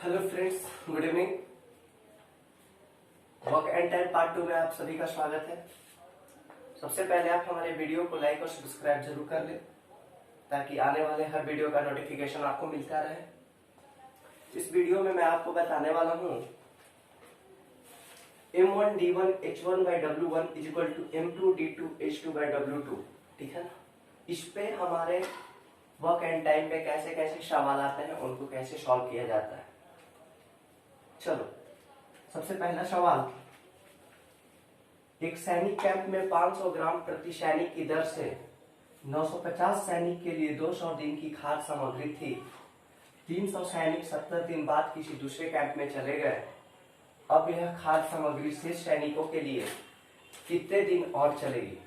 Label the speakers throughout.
Speaker 1: Hello friends, good evening. Work and time part 2 में आप सभी का स्वागत है। सबसे पहले आप हमारे वीडियो को लाइक और सब्सक्राइब जरूर कर लें ताकि आने वाले हर वीडियो का नोटिफिकेशन आपको मिलता रहे। इस वीडियो में मैं आपको बताने वाला हूँ M1D1H1/W1 = M2D2H2/W2। ठीक है ना। इस पे हमारे वर्क एंड टाइम पे कैसे कैसे सवाल आते हैं, उनको कैसे सॉल्व किया जाता है। चलो, सबसे पहला सवाल, एक सैनिक कैंप में 500 ग्राम प्रति सैनिक की दर से 950 सैनिक के लिए 200 दिन की खाद्य सामग्री थी। 300 सैनिक 70 दिन बाद किसी दूसरे कैंप में चले गए। अब यह खाद्य सामग्री शेष सैनिकों के लिए कितने दिन और चलेगी?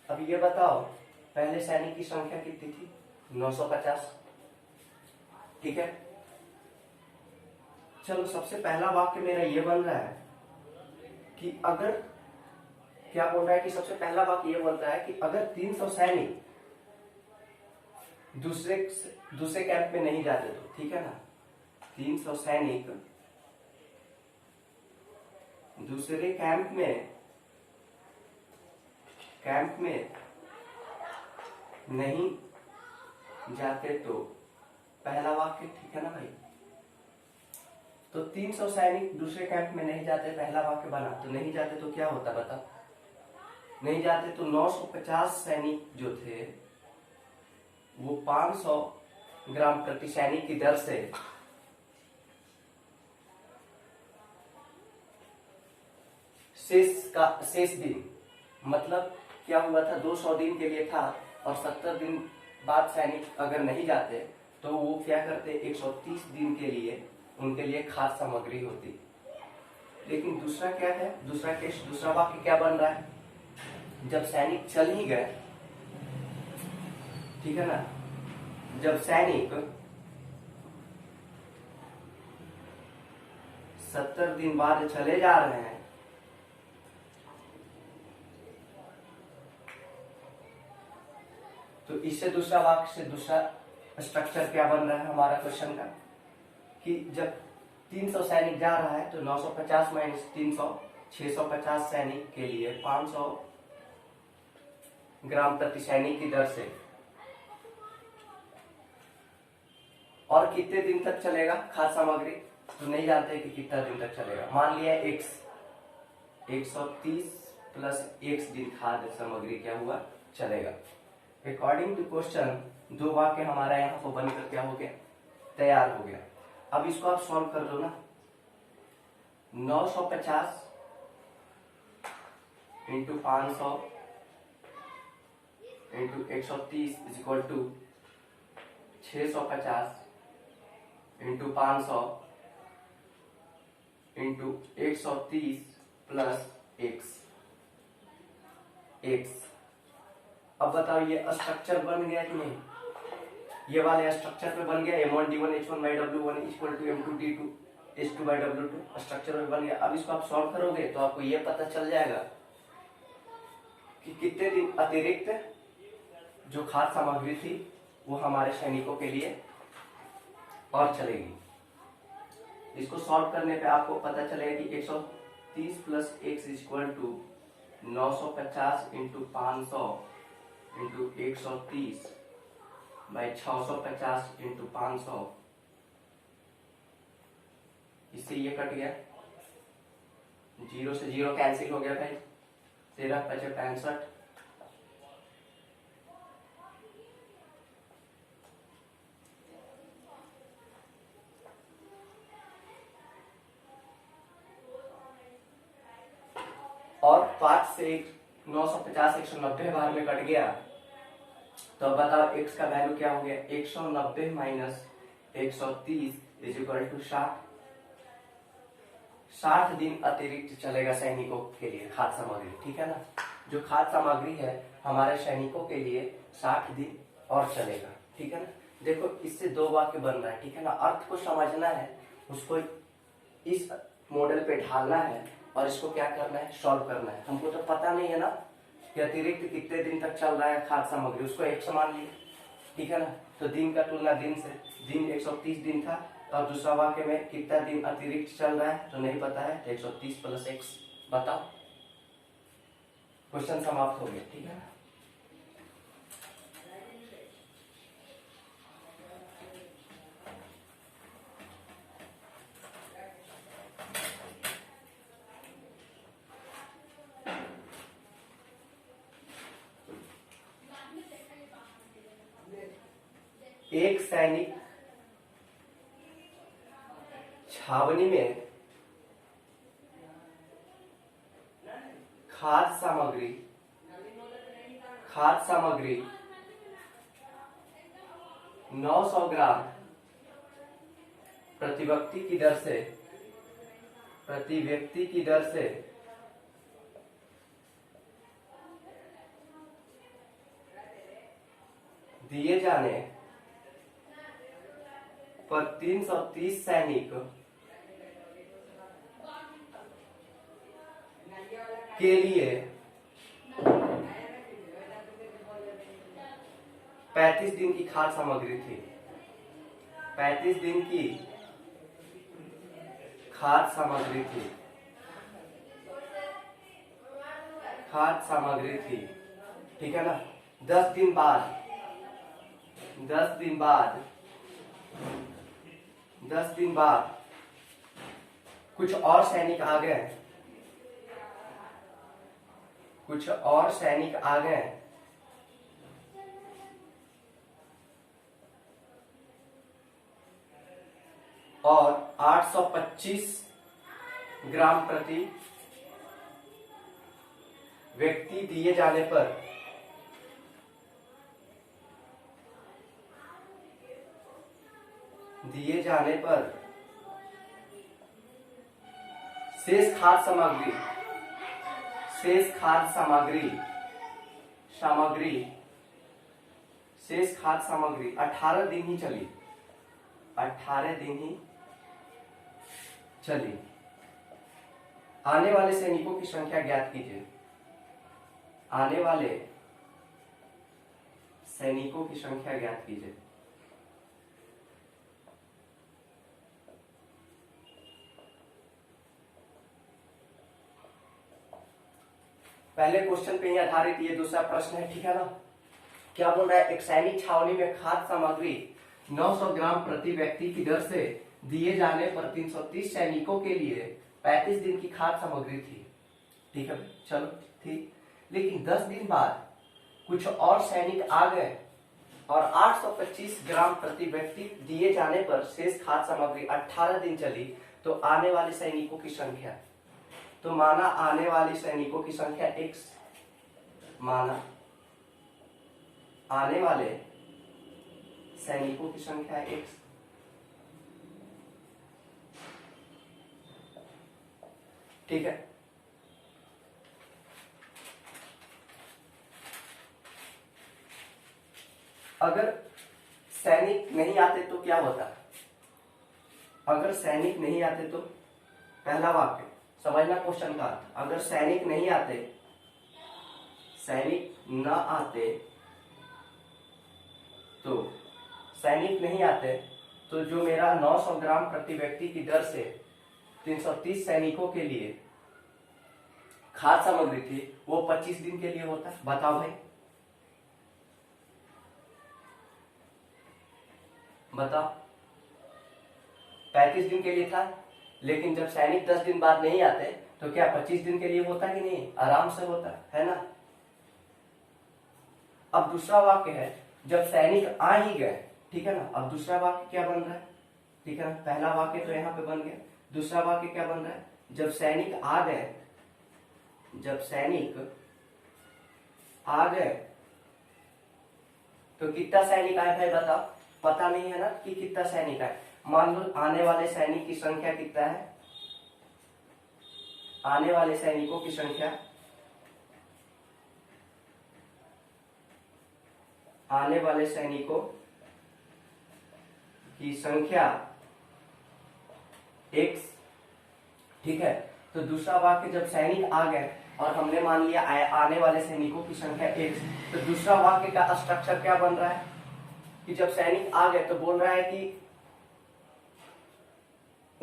Speaker 1: अब ये बताओ, पहले सैनिक की संख्या कितनी थी? 950। ठीक है। चलो, सबसे पहला वाक्य मेरा ये बन रहा है कि अगर क्या बोल रहा है कि सबसे पहला वाक्य ये बोलता है कि अगर 300 सैनिक दूसरे कैंप में नहीं जाते तो, ठीक है ना, 300 सैनिक दूसरे कैंप में नहीं जाते तो, पहला वाक्य ठीक है ना भाई। तो 300 सैनिक दूसरे कैंप में नहीं जाते, पहला वाक्य बना। तो नहीं जाते तो क्या होता बता? नहीं जाते तो 950 सैनिक जो थे वो 500 ग्राम प्रति सैनिक की दर से शेष दिन, मतलब क्या हुआ था, 200 दिन के लिए था और 70 दिन बाद सैनिक अगर नहीं जाते तो वो क्या करते, 130 दिन के लिए उनके लिए खाद्य सामग्री होती। लेकिन दूसरा क्या है, दूसरा वाक्य क्या बन रहा है? जब सैनिक चल ही गए, ठीक है ना, जब सैनिक 70 दिन बाद चले जा रहे हैं तो इससे दूसरा वाक्य से दूसरा स्ट्रक्चर क्या बन रहा है हमारा क्वेश्चन का, कि जब 300 सैनिक जा रहा है तो 950 माइनस 300, 650 सैनिक के लिए 500 ग्राम प्रति सैनिक की दर से, और कितने दिन तक चलेगा खाद्य सामग्री? तो नहीं जानते कि कितना दिन तक चलेगा। मान लिया x 130 प्लस x दिन खाद्य सामग्री क्या हुआ, चलेगा। अकॉर्डिंग टू क्वेश्चन दो वाक्य हमारा यहाँ पर बनकर क्या हो गया, तैयार हो गया। अब इसको आप सॉल्व कर दो ना। 950 into 500 into 130 equal to 650 into 500 into 130 plus x। अब बताओ ये स्ट्रक्चर बन गया कि नहीं? ये वाले स्ट्रक्चर पे बन गया। M1D1H1/W1 = M2D2H2/W2 स्ट्रक्चर में बन गया। अब इसको आप सॉल्व करोगे तो आपको ये पता चल जाएगा कि कितने दिन अतिरिक्त जो खाद्य सामग्री थी वो हमारे सैनिकों के लिए और चलेगी। इसको सॉल्व करने पे आपको पता चलेगा कि 130 plus x = 950 into 500 into 130 by 650 into 500। इससे ये कट गया, 0 से 0 कैंसिल हो गया भाई। 13 × 5 = 65। और 5 से 950 190 बार में कट गया। तो अब बताओ x का वैल्यू क्या हो गया, 190 माइनस 130 = 60। 60 दिन अतिरिक्त चलेगा सैनिकों के लिए खाद्य सामग्री, ठीक है ना। जो खाद्य सामग्री है हमारे सैनिकों के लिए 60 दिन और चलेगा, ठीक है ना। देखो, इससे दो वाक्य बन रहा है, ठीक है ना। अर्थ को समझना है, उसको इस मॉडल पे ढालना है और इसको क्या करना है, सॉल्व करना है। हमको तो पता नहीं है ना कि अतिरिक्त कितने दिन तक चल रहा है खाद्य सामग्री, उसको 100 मान लिया, ठीक है ना। तो दिन का तुलना दिन से, दिन 130 दिन था तो अब दूसरा वाक्य में कितना दिन अतिरिक्त चल रहा है तो नहीं पता है, 130 + x बताओ। क्वेश्चन समाप्त हो गया, ठीक है। एक सैनिक छावनी में खाद्य सामग्री 900 ग्राम प्रति व्यक्ति की दर से दिए जाने पर 330 सैनिक के लिए 35 दिन की खाद्य सामग्री थी। 35 दिन की खाद्य सामग्री थी, ठीक है ना। 10 दिन बाद कुछ और सैनिक आ गए और 825 ग्राम प्रति व्यक्ति दिए जाने पर शेष खाद्य सामग्री 18 दिन ही चली। आने वाले सैनिकों की संख्या ज्ञात कीजिए। पहले क्वेश्चन पे ही आधारित ये दूसरा प्रश्न है, ठीक है ना। क्या बोल रहा है, एक सैनिक छावनी में खाद्य सामग्री 900 ग्राम प्रति व्यक्ति की दर से दिए जाने पर 330 सैनिकों के लिए 35 दिन की खाद्य सामग्री थी, ठीक है। चलो ठीक, लेकिन 10 दिन बाद कुछ और सैनिक आ गए और 825 ग्राम प्रति व्यक्ति दिए जाने पर शेष खाद्य सामग्री 18 दिन चली। तो आने वाले सैनिकों की संख्या, तो माना आने वाली सैनिकों की संख्या x, माना आने वाले सैनिकों की संख्या x, ठीक है। अगर सैनिक नहीं आते तो क्या होता, अगर सैनिक नहीं आते तो पहला वाक्य समझना क्वेश्चन का अर्थ। अगर सैनिक नहीं आते, सैनिक नहीं आते तो जो मेरा 900 ग्राम प्रति व्यक्ति की दर से 330 सैनिकों के लिए खाद्य सामग्री थी वो 25 दिन के लिए होता। बताओ भाई, बताओ। 35 दिन के लिए था, लेकिन जब सैनिक 10 दिन बाद नहीं आते तो क्या 25 दिन के लिए होता कि नहीं? आराम से होता है ना। अब दूसरा वाक्य है, जब सैनिक आ ही गए, ठीक है ना। अब दूसरा वाक्य क्या बन रहा है, ठीक है ना। पहला वाक्य तो यहाँ पे बन गया, दूसरा वाक्य क्या बन रहा है, जब सैनिक आ गए, तो कितना सैनिक आए भाई बताओ। पता नहीं है ना कि कितना सैनिक आए। मान लो आने वाले सैनिक की संख्या कितना है, आने वाले सैनिकों की संख्या, आने वाले सैनिकों की संख्या x, ठीक है। तो दूसरा वाक्य जब सैनिक आ गए और हमने मान लिया आने वाले सैनिकों की संख्या x, तो दूसरा वाक्य का स्ट्रक्चर क्या बन रहा है कि जब सैनिक आ गए तो बोल रहा है कि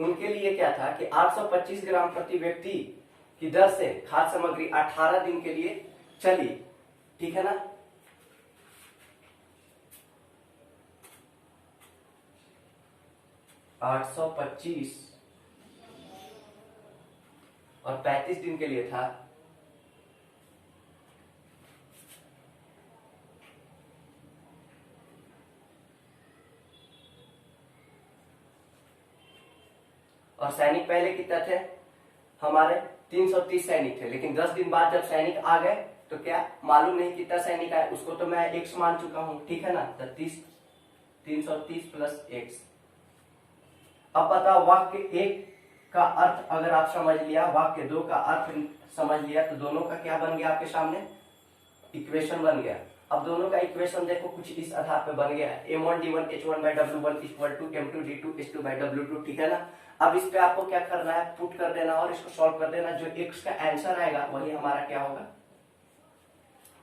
Speaker 1: उनके लिए क्या था कि 825 ग्राम प्रति व्यक्ति की दर से खाद्य सामग्री 18 दिन के लिए चली, ठीक है ना। आठ सौ पच्चीस और 35 दिन के लिए था। और सैनिक पहले कितना थे हमारे 330 सैनिक थे, लेकिन 10 दिन बाद जब सैनिक आ गए तो क्या मालूम नहीं कितना सैनिक आए, उसको तो मैं x मान चुका हूं, ठीक है ना। 330 प्लस x। अब बताओ वाक्य एक का अर्थ अगर आप समझ लिया, वाक्य दो का अर्थ समझ लिया, तो दोनों का क्या बन गया आपके सामने, इक्वेशन बन गया। अब दोनों का इक्वेशन देखो कुछ इस आधार पे बन गया है, m1d1 h1/w1 equal to m2d2 h2/w2, ठीक है ना। अब इस पे आपको क्या करना है, पुट कर देना और इसको सॉल्व कर देना। जो x का आंसर आएगा वही हमारा क्या होगा,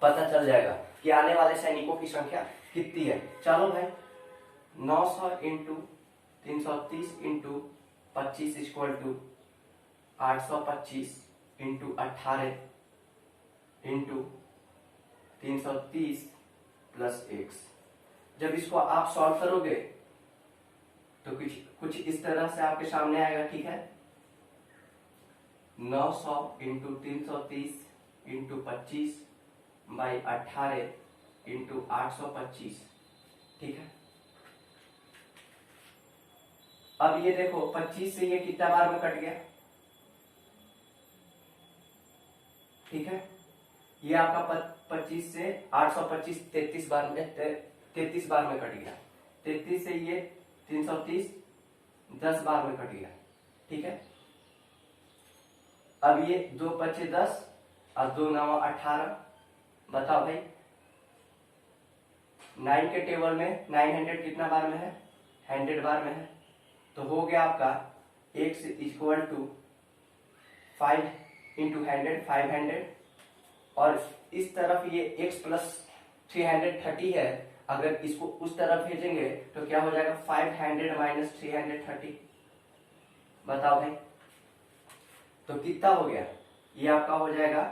Speaker 1: पता चल जाएगा कि आने वाले सैनिकों की संख्या कितनी है। चलो भाई 900 into 330 into 25 equal to 825 into 18 into 330 plus x। जब इसको आप सॉल्व करोगे तो कुछ इस तरह से आपके सामने आएगा, ठीक है। 900 इंटू 330 इंटू 25 बाई 18 इंटू 825, ठीक है। अब ये देखो 25 से ये कितना बार में कट गया, ठीक है। ये आपका 25 से 825 33 बार में 33 बार में कट गया। 33 से ये 330 10 बार में कट गया, ठीक है। अब ये 2 25 10 और 2 9 18। बताओ भाई 9 के टेबल में 900 कितना बार में है, 100 बार में है। तो हो गया आपका x इक्वल टू 5 इंटू 100 500, और इस तरफ ये x प्लस 330 है। अगर इसको उस तरफ भेजेंगे तो क्या हो जाएगा 500 माइनस 330। बताओ भाई तो कितना हो गया, ये आपका हो जाएगा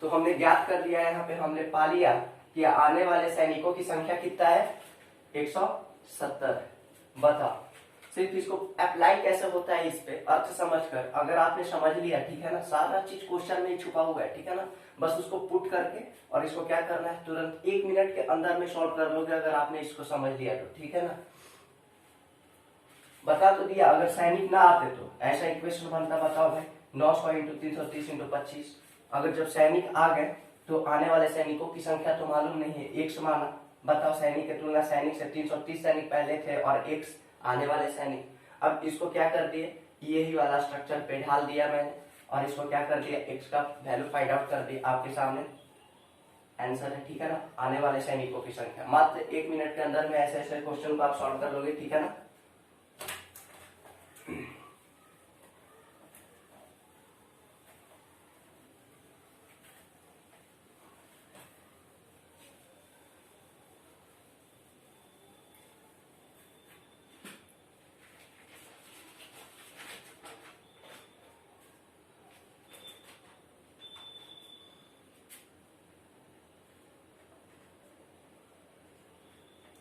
Speaker 1: तो हमने ज्ञात कर लिया, यहाँ पे हमने पा लिया कि आने वाले सैनिकों की संख्या कितना है 170। बताओ सिर्फ इसको अप्लाई कैसे होता है इस पे अर्थ समझकर, अगर आपने समझ लिया, ठीक है ना, सारा चीज क्वेश्चन में ही छुपा हुआ है, ठीक है ना। बस उसको पुट करके और इसको क्या करना है, तुरंत 1 मिनट के अंदर में सॉल्व कर लोगे अगर आपने इसको समझ लिया तो, ठीक है ना। बता तो दिया, अगर सैनिक ना आते तो ऐसा इक्वेशन बनता। बताओ भाई 900 इंटू 330 इंटू 25। अगर जब सैनिक आ गए तो आने वाले सैनिकों की संख्या तो मालूम नहीं है, x माना। बताओ सैनिक की तुलना सैनिक से 330 सैनिक पहले थे और x आने वाले सैनिक। अब इसको क्या कर दिए, यही वाला स्ट्रक्चर पे ढाल दिया मैंने और इसको क्या कर दिया, x का वैल्यू फाइंड आउट कर दिया। आपके सामने आंसर है, ठीक है ना, आने वाले सैनिकों की संख्या। मात्र 1 मिनट के अंदर में ऐसे ऐसे क्वेश्चन को आप सॉल्व कर लोगे, ठीक है ना।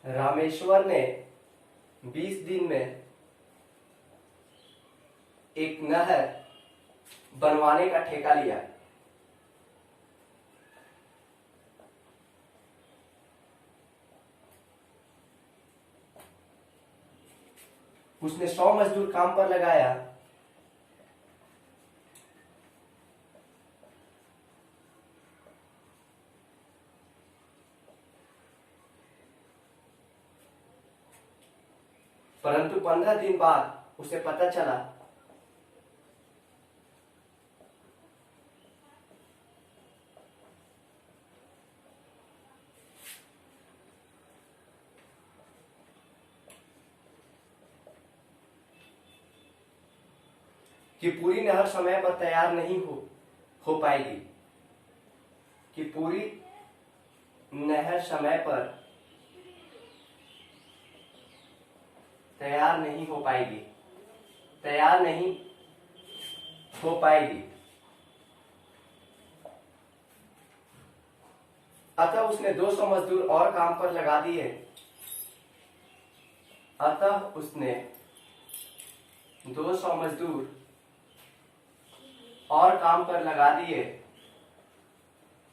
Speaker 1: रामेश्वर ने 20 दिन में एक नहर बनवाने का ठेका लिया। उसने 100 मजदूर काम पर लगाया। परंतु 15 दिन बाद उसे पता चला कि पूरी नहर समय पर तैयार नहीं हो पाएगी, कि पूरी नहर समय पर तैयार नहीं हो पाएगी, तैयार नहीं हो पाएगी। अतः उसने 200 मजदूर और काम पर लगा दिए। अतः उसने 200 मजदूर और काम पर लगा दिए,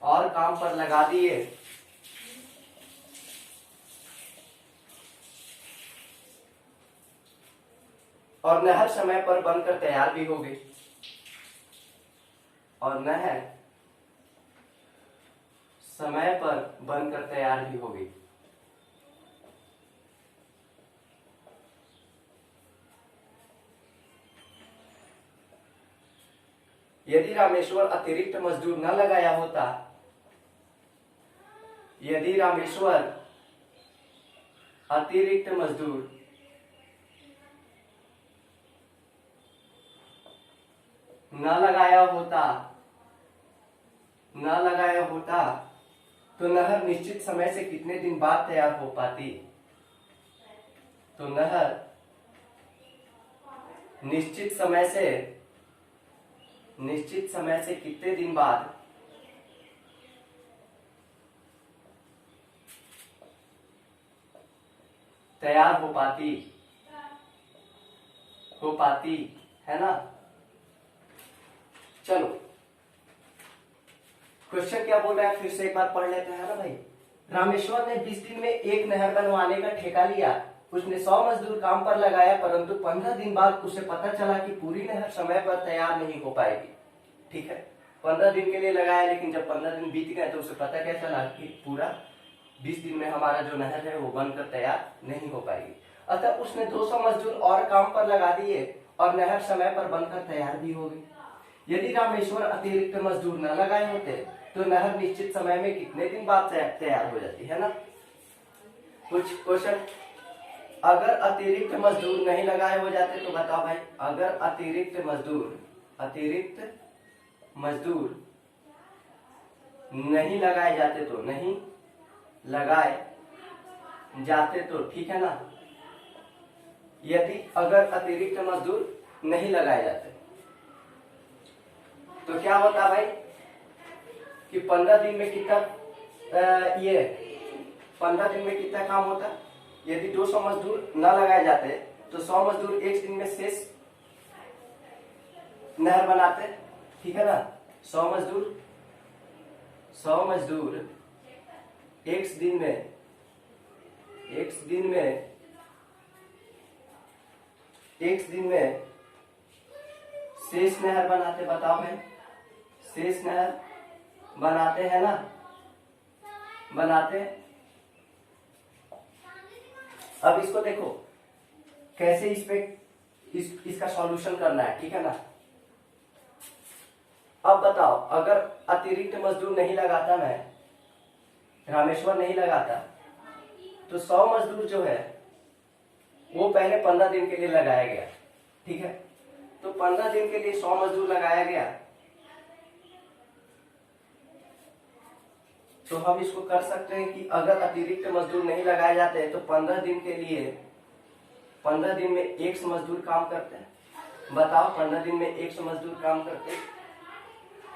Speaker 1: और काम पर लगा दिए। और नहर समय पर बनकर तैयार भी हो गई। और नहर समय पर बनकर तैयार भी हो गई। यदि रामेश्वर अतिरिक्त मजदूर न लगाया होता, यदि रामेश्वर अतिरिक्त मजदूर न लगाया होता, न लगाया होता तो नहर निश्चित समय से कितने दिन बाद तैयार हो पाती? तो नहर निश्चित समय से कितने दिन बाद तैयार हो पाती है ना। चलो क्वेश्चन क्या बोल रहा है फिर से एक बार पढ़ लेते हैं ना भाई। रामेश्वर ने 20 दिन में एक नहर बनवाने का ठेका लिया। उसने 100 मजदूर काम पर लगाया, परंतु 15 दिन बाद उसे पता चला कि पूरी नहर समय पर तैयार नहीं हो पाएगी। ठीक है, 15 दिन के लिए लगाया, लेकिन जब 15 दिन बीत गए तो उसे पता क्या चला कि पूरा 20 दिन में हमारा जो नहर है वो बनकर तैयार नहीं हो पाएगी। अतः उसने 200 मजदूर और काम पर लगा दिए और नहर समय पर बनकर तैयार भी हो गई। यदि रामेश्वर अतिरिक्त मजदूर न लगाए होते तो नहर निश्चित समय में कितने दिन बाद तैयार हो जाती है ना। कुछ क्वेश्चन, अगर अतिरिक्त मजदूर नहीं लगाए हो जाते तो बताओ भाई, अगर अतिरिक्त मजदूर नहीं लगाए जाते तो, नहीं लगाए जाते तो, ठीक है ना। यदि अगर अतिरिक्त मजदूर नहीं लगाए जाते तो क्या होता भाई कि 15 दिन में कितना 15 दिन में कितना काम होता। यदि 200 मजदूर न लगाए जाते तो 100 मजदूर एक दिन में शेष नहर बनाते, ठीक है ना। 100 मजदूर एक दिन में शेष नहर बनाते। बताओ भाई, शेष नहर बनाते हैं ना, बनाते। अब इसको देखो कैसे इसका सॉल्यूशन करना है, ठीक है ना। अब बताओ, अगर अतिरिक्त मजदूर नहीं लगाता, मैं रामेश्वर नहीं लगाता, तो 100 मजदूर जो है वो पहले 15 दिन के लिए लगाया गया, ठीक है। तो 15 दिन के लिए 100 मजदूर लगाया गया, तो हम इसको कर सकते हैं कि अगर अतिरिक्त मजदूर नहीं लगाए जाते तो 15 दिन के लिए 15 दिन में 100 मजदूर काम करते हैं। बताओ, 15 दिन में 100 मजदूर काम करते हैं।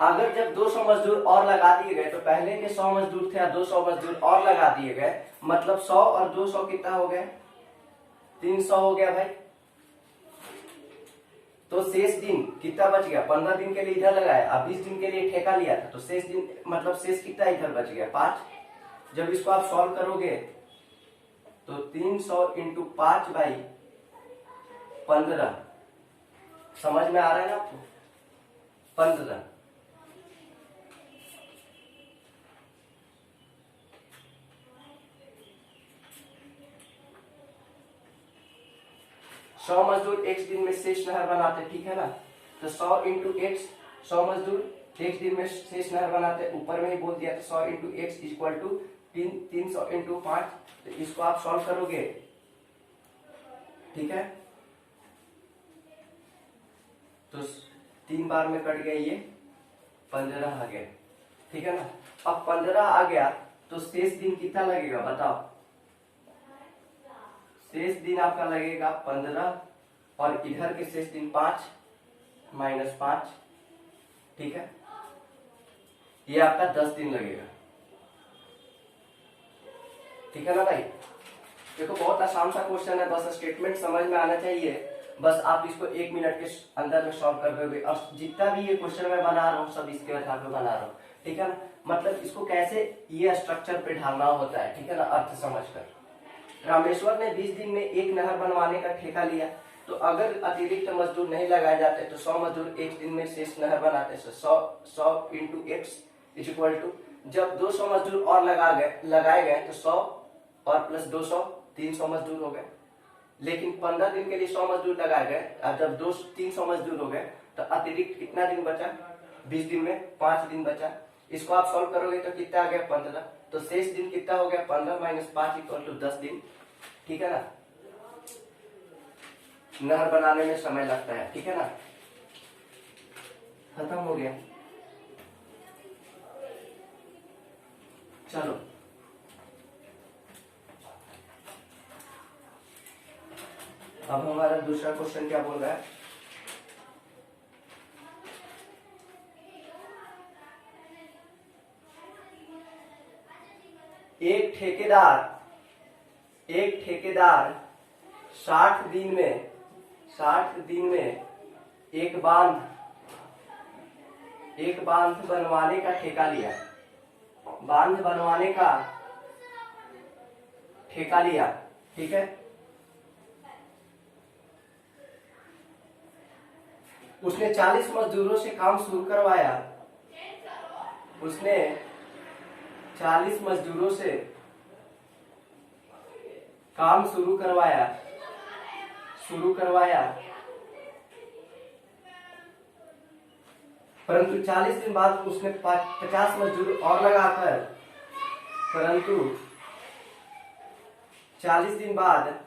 Speaker 1: अगर जब 200 मजदूर और लगा दिए गए तो पहले के 100 मजदूर थे, 200 मजदूर और लगा दिए गए, मतलब 100 और 200 कितना हो गया, 300 हो गया भाई। तो शेष दिन कितना बच गया, 15 दिन के लिए इधर लगाया, अब 20 दिन के लिए ठेका लिया था, तो शेष दिन मतलब शेष कितना इधर बच गया, 5। जब इसको आप सॉल्व करोगे तो 300 इंटू 5/15, समझ में आ रहा है ना आपको, 15। सौ मजदूर एक दिन में शेष नहर बनाते, ठीक है ना। तो 100 इंटू एक्स, 100 मजदूर एक दिन में शेष नहर बनाते, ऊपर में ही बोल दिया था 100 into x equal to 300 into 5। तो इसको आप सॉल्व करोगे, ठीक है, तो 3 बार में कट गया, ये 15 आ गया, ठीक है ना। अब 15 आ गया तो शेष दिन कितना लगेगा बताओ, शेष दिन आपका लगेगा 15 और इधर के शेष दिन 5 -5, ठीक है। ये आपका 10 दिन लगेगा, ठीक है ना भाई। देखो बहुत आसान सा क्वेश्चन है, बस स्टेटमेंट समझ में आना चाहिए। बस आप इसको 1 मिनट के अंदर में सॉल्व कर दोगे। और जितना भी ये क्वेश्चन मैं बना रहा हूँ सब इसके आधार पे बना रहा हूँ, ठीक है ना। मतलब इसको कैसे ये स्ट्रक्चर पे ढालना होता है, ठीक है ना, अर्थ समझकर। रामेश्वर ने 20 दिन में एक नहर बनवाने का ठेका लिया, तो अगर अतिरिक्त मजदूर नहीं लगाए जाते तो 100 मजदूर एक दिन में शेष नहर बनाते। 100 into x is equal to, जब 200 मजदूर और लगाए गए तो 100 और प्लस 200 300 मजदूर हो गए। लेकिन 15 दिन के लिए 100 मजदूर लगाए गए, अब जब 300 मजदूर हो गए तो अतिरिक्त कितना दिन बचा? 20 दिन में 5 दिन बचा। इसको आप सॉल्व करोगे तो कितना आ गया? 15। तो शेष दिन कितना हो गया? 15 - 5 इक्वल टू 10 दिन, ठीक है ना। नहर बनाने में समय लगता है, ठीक है ना। खत्म हो गया। चलो अब हमारा दूसरा क्वेश्चन क्या बोल रहा है? एक ठेकेदार 60 दिन में एक बांध बनवाने का ठेका लिया। बांध बनवाने का ठेका लिया, ठीक है। उसने 40 मजदूरों से काम शुरू करवाया। उसने 40 मजदूरों से काम शुरू करवाया। परंतु 40 दिन बाद उसने 50 मजदूर और लगाकर, परंतु 40 दिन बाद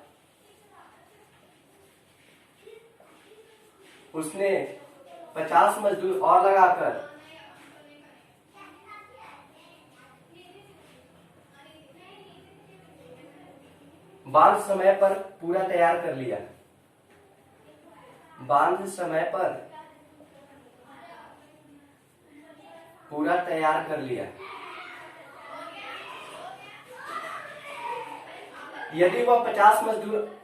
Speaker 1: उसने 50 मजदूर और लगाकर बांध समय पर पूरा तैयार कर लिया। बांध समय पर पूरा तैयार कर लिया। यदि वह 50 मजदूर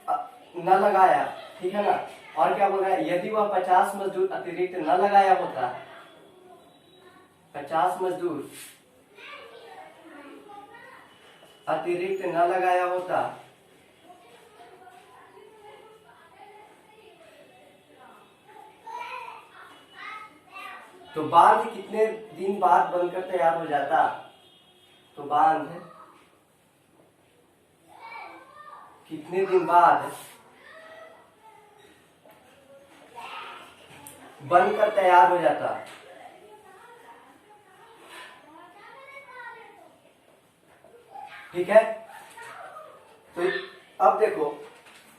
Speaker 1: न लगाया, ठीक है ना। और क्या बोल रहा है? यदि वह 50 मजदूर अतिरिक्त न लगाया होता, 50 मजदूर अतिरिक्त न लगाया होता तो बांध कितने दिन बाद बनकर तैयार हो जाता? तो बांध कितने दिन बाद बनकर तैयार हो जाता? ठीक है। तो अब देखो,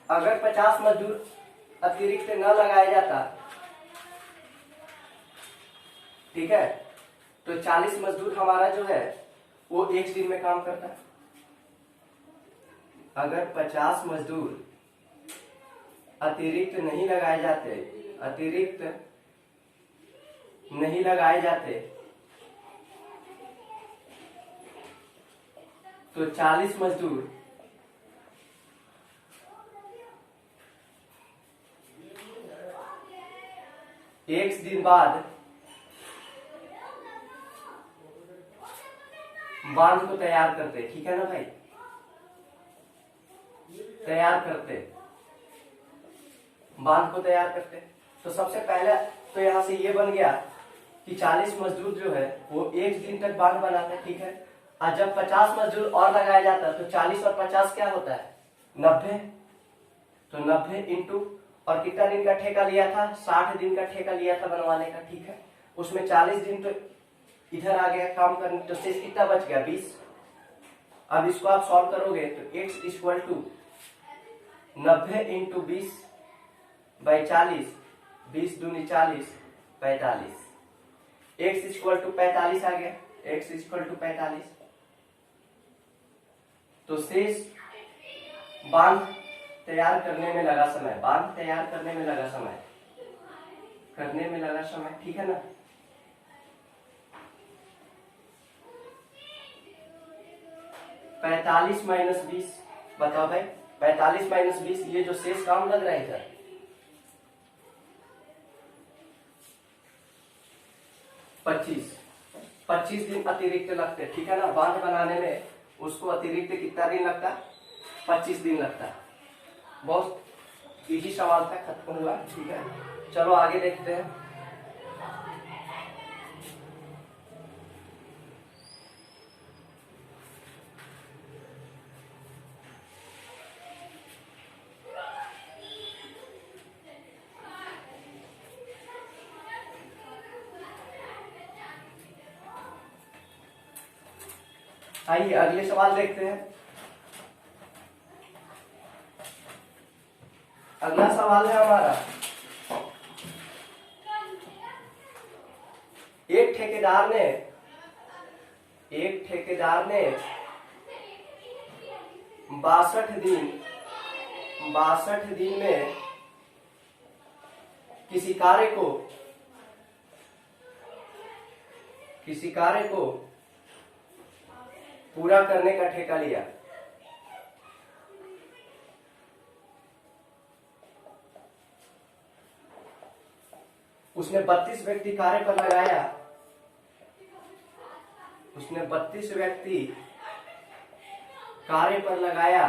Speaker 1: अगर 50 मजदूर अतिरिक्त न लगाया जाता, ठीक है, तो 40 मजदूर हमारा जो है वो एक दिन में काम करता। अगर 50 मजदूर अतिरिक्त नहीं लगाए जाते तो 40 मजदूर एक दिन बाद बांध को तैयार करते, ठीक है ना भाई, बांध को तैयार करते। तो सबसे पहले तो यहाँ से ये बन गया कि 40 मजदूर जो है वो एक दिन तक बांध बनाते, ठीक है। और जब 50 मजदूर और लगाया जाता तो 40 और 50 क्या होता है? 90। तो 90 इंटू, और कितना दिन का ठेका लिया था? 60 दिन का ठेका लिया था बनवाने का, ठीक है। उसमें 40 दिन तो इधर आ गया काम करने, तो शेष कितना बच गया? 20। अब इसको आप सॉल्व करोगे तो x इक्वल टू 90 इंटू 20/40, 20 दूनी 40, 45। x इक्वल टू 45 आ गया, x इक्वल टू 45। तो शेष बांध तैयार करने में लगा समय, बांध तैयार करने में लगा समय, करने में लगा समय, ठीक है ना। पैतालीस माइनस 20, बताओ भाई 45 माइनस 20, ये जो शेष काम लग रहा है इधर, 25 दिन अतिरिक्त लगते, ठीक है ना। बांध बनाने में उसको अतिरिक्त कितना दिन लगता, 25 दिन लगता। बहुत इजी सवाल था, खत्म हुआ, ठीक है। चलो आगे देखते हैं। आइए अगले सवाल देखते हैं। अगला सवाल है हमारा, एक ठेकेदार ने 62 दिन में किसी कार्य को पूरा करने का ठेका लिया। उसने 32 व्यक्ति कार्य पर लगाया, उसने 32 व्यक्ति कार्य पर लगाया,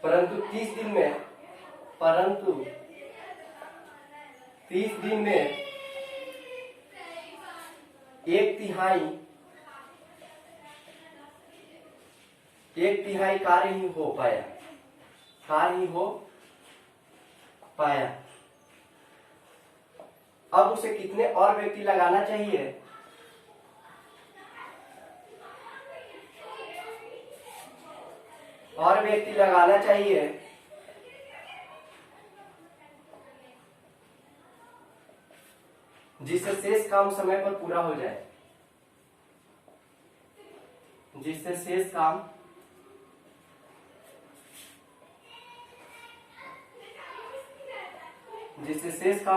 Speaker 1: परंतु 30 दिन में एक तिहाई कार्य ही हो पाया। अब उसे कितने और व्यक्ति लगाना चाहिए? और व्यक्ति लगाना चाहिए जिससे शेष काम समय पर पूरा हो जाए, जिससे शेष काम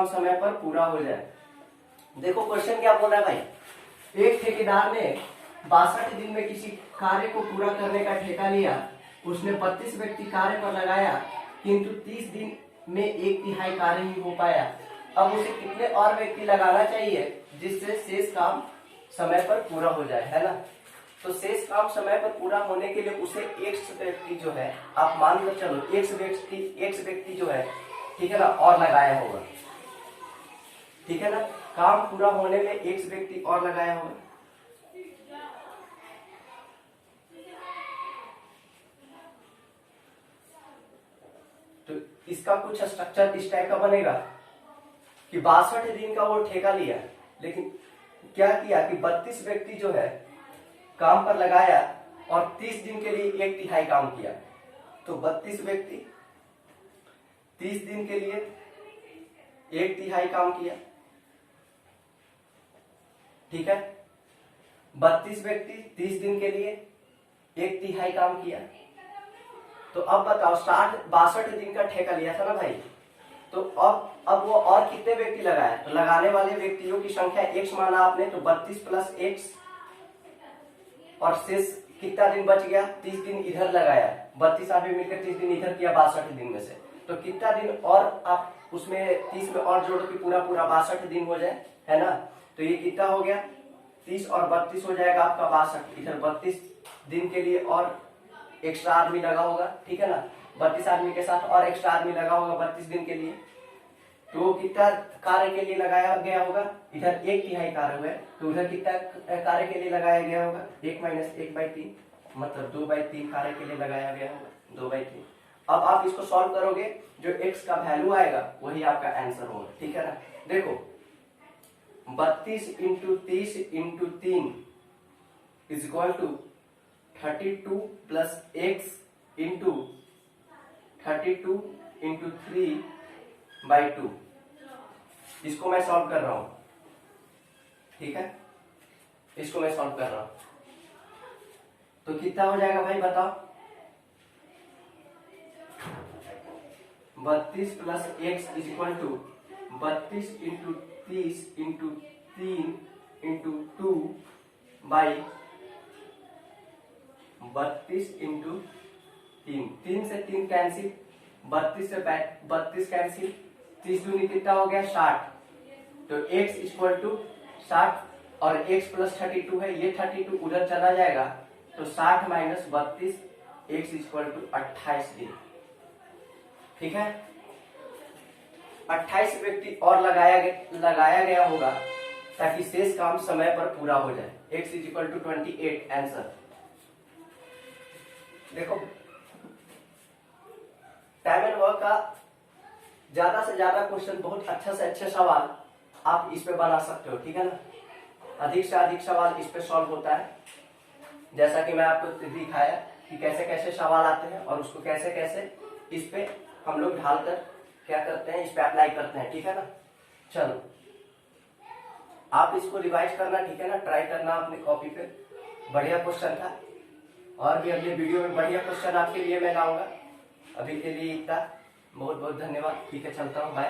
Speaker 1: समय पर पूरा हो जाए। देखो क्वेश्चन क्या बोल रहा है भाई, एक ठेकेदार ने 62 दिन में किसी कार्य को पूरा करने का ठेका लिया। उसने 32 व्यक्ति कार्य पर लगाया, किंतु 30 दिन में एक तिहाई कार्य ही हो पाया। अब उसे कितने और व्यक्ति लगाना चाहिए जिससे शेष काम समय पर पूरा हो जाए, है ना। तो शेष काम समय पर पूरा होने के लिए उसे एक्स व्यक्ति जो है, आप मान लो चलो एक्स व्यक्ति जो है, ठीक है ना, और लगाया होगा, ठीक है ना। काम पूरा होने में एक्स व्यक्ति और लगाया होगा। तो इसका कुछ स्ट्रक्चर इस टाइप का बनेगा कि 62 दिन का वो ठेका लिया, लेकिन क्या किया कि 32 व्यक्ति जो है काम पर लगाया और 30 दिन के लिए एक तिहाई काम किया। तो 32 व्यक्ति 30 दिन के लिए एक तिहाई काम किया, ठीक है। 32 व्यक्ति 30 दिन के लिए एक तिहाई काम किया। तो अब बताओ 62 दिन का ठेका लिया था ना भाई, तो अब वो और कितने व्यक्ति लगाए? तो लगाने वाले व्यक्तियों की संख्या x माना आपने, तो 32 प्लस x, और शेष कितना दिन बच गया? 30 दिन इधर लगाया, 32 आदमी मिलकर 30 दिन इधर किया 62 दिन में से, तो कितना दिन और आप उसमें 30 में और जोड़ो कि पूरा 62 दिन हो जाए, है ना। तो ये कितना हो गया? 30 और 32 हो जाएगा आपका 62। इधर 32 दिन के लिए और एक्स्ट्रा आदमी लगा होगा, ठीक है ना। 32 आदमी के साथ और एक्स्ट्रा आदमी लगा होगा 32 दिन के लिए, तो कितना कार्य के लिए लगाया गया होगा? इधर एक तिहाई कार्य हुआ है, तो उधर कितना कार्य के लिए लगाया गया होगा? 1 माइनस 1/3, मतलब 2/3 कार्य के लिए लगाया गया होगा, 2/3। अब आप इसको सॉल्व करोगे, जो x का वैल्यू आएगा वही आपका आंसर होगा, ठीक है ना। देखो 32 into 30 into 3 is equal to 32 plus x into 32 into 3/2। इसको मैं सॉल्व कर रहा हूं, ठीक है। इसको मैं सॉल्व कर रहा हूं। तो कितना हो जाएगा भाई बताओ? 32 plus x is equal to 32 into 30 into 3 into 2 by 32 into 3। 3 से 3 कैंसिल, 32 से 32 कैंसिल, 30 दूनी कितना हो गया 60। तो x इक्वल टू 60 और x प्लस 32 है, ये 32 उधर चला जाएगा तो 60 माइनस 32 x इक्वल टू 28 दिन। ठीक है, 28 व्यक्ति और लगाया गया होगा ताकि शेष काम समय पर पूरा हो जाए। x is equal to 28 answer. देखो टाइम एंड वर्क का ज्यादा से ज्यादा क्वेश्चन, बहुत अच्छा से अच्छे सवाल आप इस पे बना सकते हो। ठीक है ना, अधिक से अधिक सवाल इस पे सॉल्व होता है, जैसा कि मैं आपको दिखाया कि कैसे कैसे सवाल आते हैं और उसको कैसे कैसे इस पे हम लोग ढालकर क्या करते हैं, इस पे अप्लाई करते हैं। ठीक है ना, चलो आप इसको रिवाइज करना, ठीक है ना, ट्राई करना अपने कॉपी पे। बढ़िया क्वेश्चन था, और भी अगले वीडियो में बढ़िया क्वेश्चन आपके लिए मैं लाऊंगा। अभी के लिए इतना, बहुत बहुत धन्यवाद। ठीक है, चलता हूँ, बाय।